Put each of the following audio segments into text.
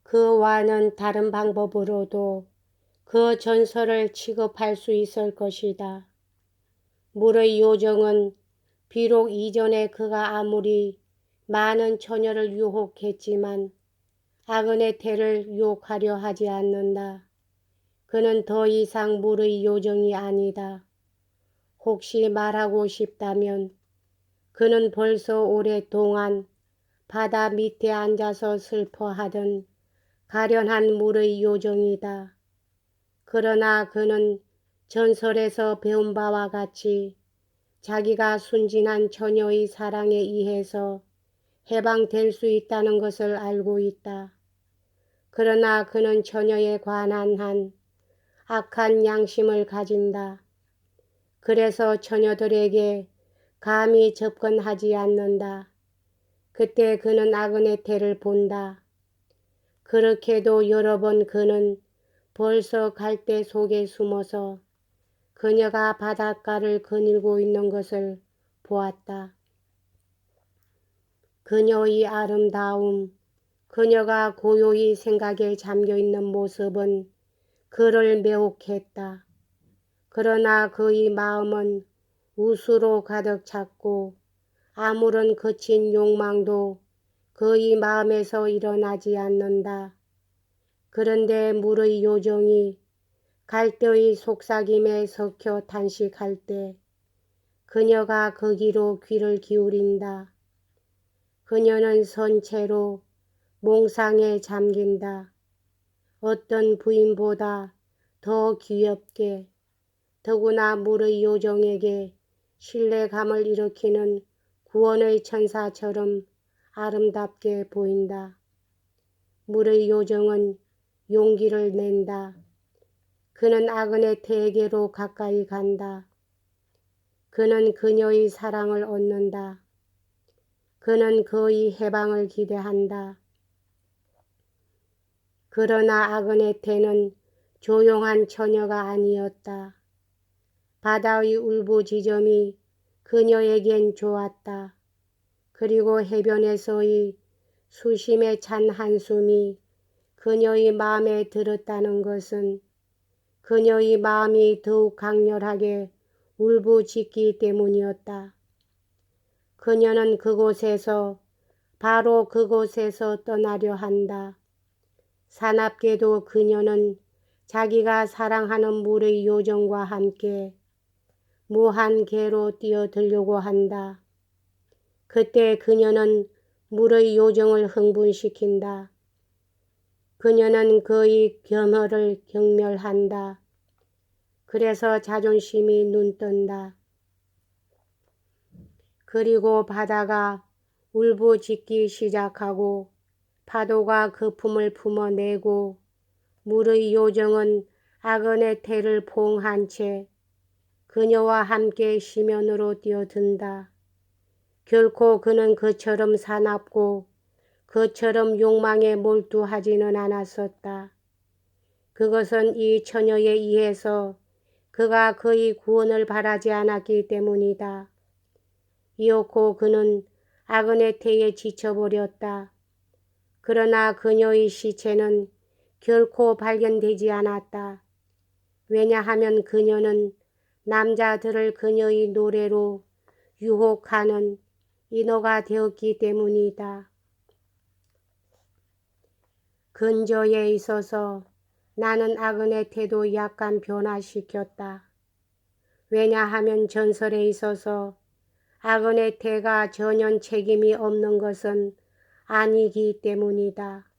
그와는 다른 방법으로도 그 전설을 취급할 수 있을 것이다. 물의 요정은 비록 이전에 그가 아무리 많은 처녀를 유혹했지만 아그네테를 유혹하려 하지 않는다. 그는 더 이상 물의 요정이 아니다. 혹시 말하고 싶다면 그는 벌써 오랫동안 바다 밑에 앉아서 슬퍼하던 가련한 물의 요정이다. 그러나 그는 전설에서 배운 바와 같이 자기가 순진한 처녀의 사랑에 의해서 해방될 수 있다는 것을 알고 있다. 그러나 그는 처녀에 관한 한 악한 양심을 가진다. 그래서 처녀들에게 감히 접근하지 않는다. 그때 그는 아그네테를 본다. 그렇게도 여러 번 그는 벌써 갈대 속에 숨어서 그녀가 바닷가를 거닐고 있는 것을 보았다. 그녀의 아름다움, 그녀가 고요히 생각에 잠겨있는 모습은 그를 매혹했다. 그러나 그의 마음은 우수로 가득 찼고 아무런 거친 욕망도 그의 마음에서 일어나지 않는다. 그런데 물의 요정이 갈대의 속삭임에 섞여 탄식할 때 그녀가 거기로 귀를 기울인다. 그녀는 선체로 몽상에 잠긴다. 어떤 부인보다 더 귀엽게, 더구나 물의 요정에게 신뢰감을 일으키는 구원의 천사처럼 아름답게 보인다. 물의 요정은 용기를 낸다. 그는 아그네테에게로 가까이 간다. 그는 그녀의 사랑을 얻는다. 그는 그의 해방을 기대한다. 그러나 아그네테는 조용한 처녀가 아니었다. 바다의 울부짖음이 그녀에겐 좋았다. 그리고 해변에서의 수심에 찬 한숨이 그녀의 마음에 들었다는 것은 그녀의 마음이 더욱 강렬하게 울부짖기 때문이었다. 그녀는 그곳에서 바로 그곳에서 떠나려 한다. 사납게도 그녀는 자기가 사랑하는 물의 요정과 함께 무한계로 뛰어들려고 한다. 그때 그녀는 물의 요정을 흥분시킨다. 그녀는 그의 겸허를 경멸한다. 그래서 자존심이 눈뜬다. 그리고 바다가 울부짖기 시작하고 파도가 거품을 품어내고 물의 요정은 아그네테를 포옹한 채 그녀와 함께 심연으로 뛰어든다. 결코 그는 그처럼 사납고 그처럼 욕망에 몰두하지는 않았었다. 그것은 이 처녀에 의해서 그가 그의 구원을 바라지 않았기 때문이다. 이윽고 그는 아그네테에 지쳐버렸다. 그러나 그녀의 시체는 결코 발견되지 않았다. 왜냐하면 그녀는 남자들을 그녀의 노래로 유혹하는 인어가 되었기 때문이다. 근저에 있어서 나는 아그네테도 약간 변화시켰다. 왜냐하면 전설에 있어서 아그네테가 전혀 책임이 없는 것은 아니기 때문이다.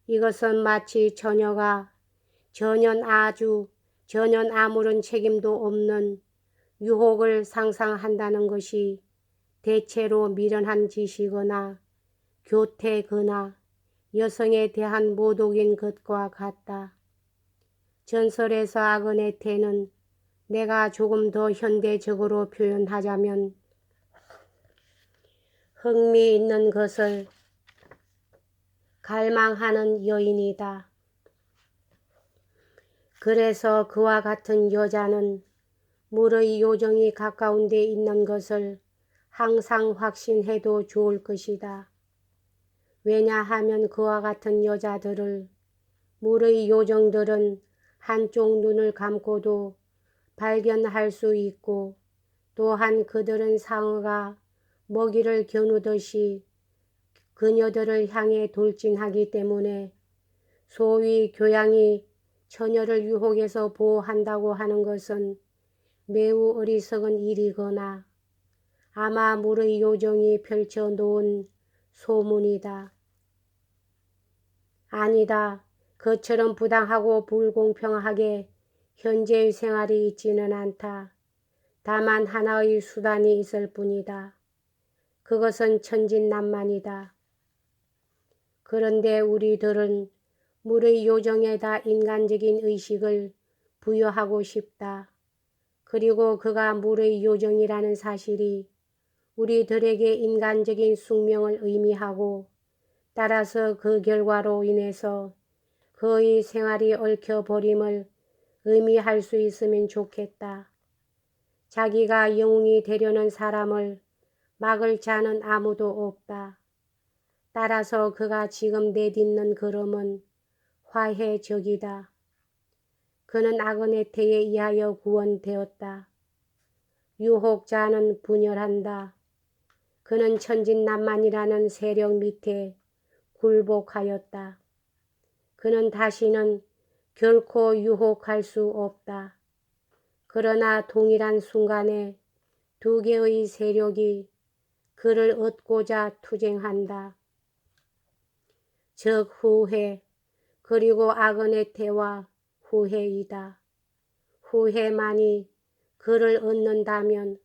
이것은 마치 처녀가 전혀 아무런 책임도 없는 유혹을 상상한다는 것이 대체로 미련한 짓이거나 교태거나 여성에 대한 모독인 것과 같다. 전설에서 아그네테는 내가 조금 더 현대적으로 표현하자면 흥미있는 것을 갈망하는 여인이다. 그래서 그와 같은 여자는 물의 요정이 가까운 데 있는 것을 항상 확신해도 좋을 것이다. 왜냐하면 그와 같은 여자들을 물의 요정들은 한쪽 눈을 감고도 발견할 수 있고, 또한 그들은 상어가 먹이를 겨누듯이 그녀들을 향해 돌진하기 때문에 소위 교양이 처녀를 유혹해서 보호한다고 하는 것은 매우 어리석은 일이거나 아마 물의 요정이 펼쳐놓은 소문이다. 아니다. 그처럼 부당하고 불공평하게 현재의 생활이 있지는 않다. 다만 하나의 수단이 있을 뿐이다. 그것은 천진난만이다. 그런데 우리들은 물의 요정에다 인간적인 의식을 부여하고 싶다. 그리고 그가 물의 요정이라는 사실이 우리들에게 인간적인 숙명을 의미하고, 따라서 그 결과로 인해서 그의 생활이 얽혀버림을 의미할 수 있으면 좋겠다. 자기가 영웅이 되려는 사람을 막을 자는 아무도 없다. 따라서 그가 지금 내딛는 걸음은 화해적이다. 그는 아그네테에 의하여 구원되었다. 유혹자는 분열한다. 그는 천진난만이라는 세력 밑에 굴복하였다. 그는 다시는 결코 유혹할 수 없다. 그러나 동일한 순간에 두 개의 세력이 그를 얻고자 투쟁한다. 즉 후회, 그리고 아그네테와 후회이다. 후회만이 그를 얻는다면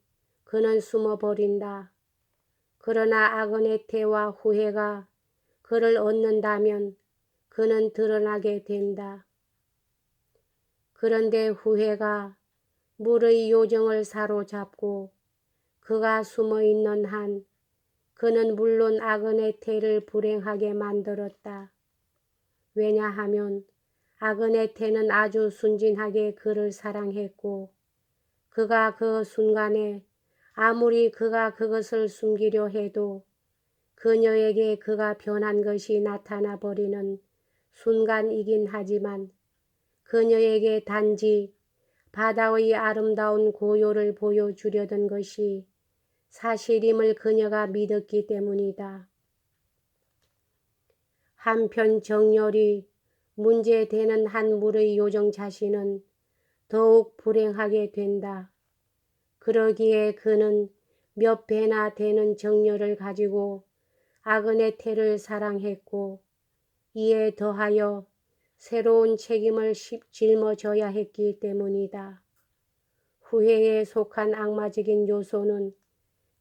그는 숨어버린다. 그러나 아그네테와 후회가 그를 얻는다면 그는 드러나게 된다. 그런데 후회가 물의 요정을 사로잡고 그가 숨어있는 한 그는 물론 아그네테를 불행하게 만들었다. 왜냐하면 아그네테는 아주 순진하게 그를 사랑했고, 그가 그 순간에 아무리 그가 그것을 숨기려 해도 그녀에게 그가 변한 것이 나타나 버리는 순간이긴 하지만, 그녀에게 단지 바다의 아름다운 고요를 보여주려던 것이 사실임을 그녀가 믿었기 때문이다. 한편 정열이 문제되는 한 물의 요정 자신은 더욱 불행하게 된다. 그러기에 그는 몇 배나 되는 정열을 가지고 아그네테를 사랑했고, 이에 더하여 새로운 책임을 짊어져야 했기 때문이다. 후회에 속한 악마적인 요소는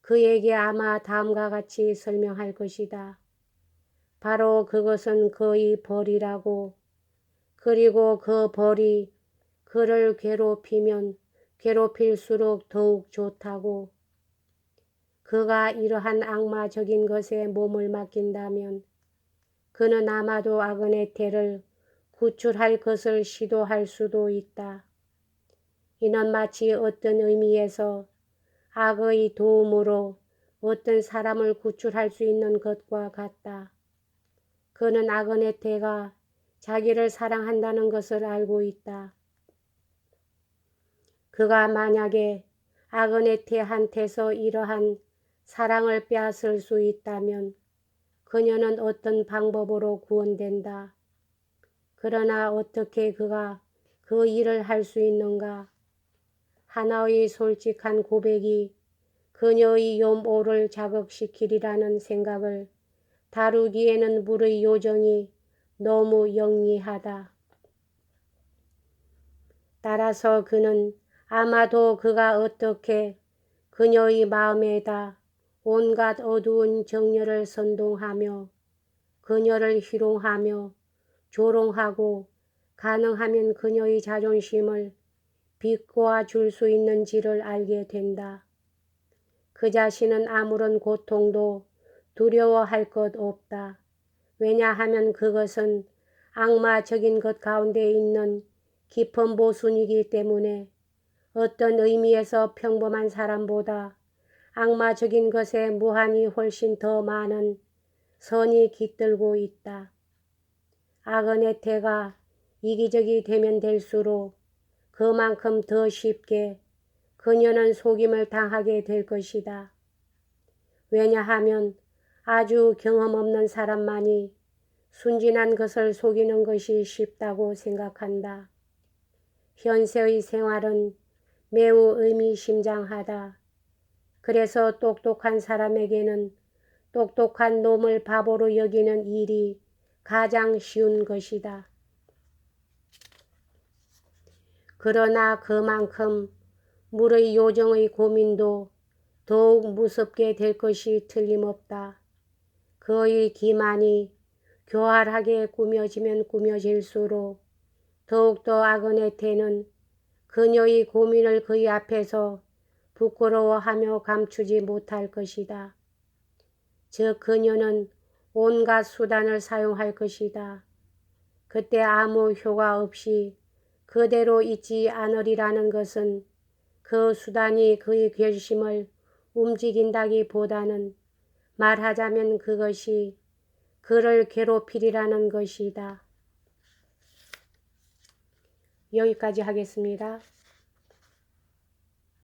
그에게 아마 다음과 같이 설명할 것이다. 바로 그것은 그의 벌이라고, 그리고 그 벌이 그를 괴롭히면 괴롭힐수록 더욱 좋다고. 그가 이러한 악마적인 것에 몸을 맡긴다면 그는 아마도 아그네테를 구출할 것을 시도할 수도 있다. 이는 마치 어떤 의미에서 악의 도움으로 어떤 사람을 구출할 수 있는 것과 같다. 그는 아그네테가 자기를 사랑한다는 것을 알고 있다. 그가 만약에 아그네테한테서 이러한 사랑을 빼앗을 수 있다면 그녀는 어떤 방법으로 구원된다. 그러나 어떻게 그가 그 일을 할 수 있는가? 하나의 솔직한 고백이 그녀의 염오를 자극시키리라는 생각을 다루기에는 물의 요정이 너무 영리하다. 따라서 그는 아마도 그가 어떻게 그녀의 마음에다 온갖 어두운 정열을 선동하며 그녀를 희롱하며 조롱하고 가능하면 그녀의 자존심을 비꼬아 줄 수 있는지를 알게 된다. 그 자신은 아무런 고통도 두려워할 것 없다. 왜냐하면 그것은 악마적인 것 가운데 있는 깊은 모순이기 때문에 어떤 의미에서 평범한 사람보다 악마적인 것에 무한히 훨씬 더 많은 선이 깃들고 있다. 악은의 태가 이기적이 되면 될수록 그만큼 더 쉽게 그녀는 속임을 당하게 될 것이다. 왜냐하면 아주 경험 없는 사람만이 순진한 것을 속이는 것이 쉽다고 생각한다. 현세의 생활은 매우 의미심장하다. 그래서 똑똑한 사람에게는 똑똑한 놈을 바보로 여기는 일이 가장 쉬운 것이다. 그러나 그만큼 물의 요정의 고민도 더욱 무섭게 될 것이 틀림없다. 그의 기만이 교활하게 꾸며지면 꾸며질수록 더욱더 악은의 태는 그녀의 고민을 그의 앞에서 부끄러워하며 감추지 못할 것이다. 즉 그녀는 온갖 수단을 사용할 것이다. 그때 아무 효과 없이 그대로 있지 않으리라는 것은 그 수단이 그의 결심을 움직인다기보다는 말하자면 그것이 그를 괴롭히리라는 것이다. 여기까지 하겠습니다.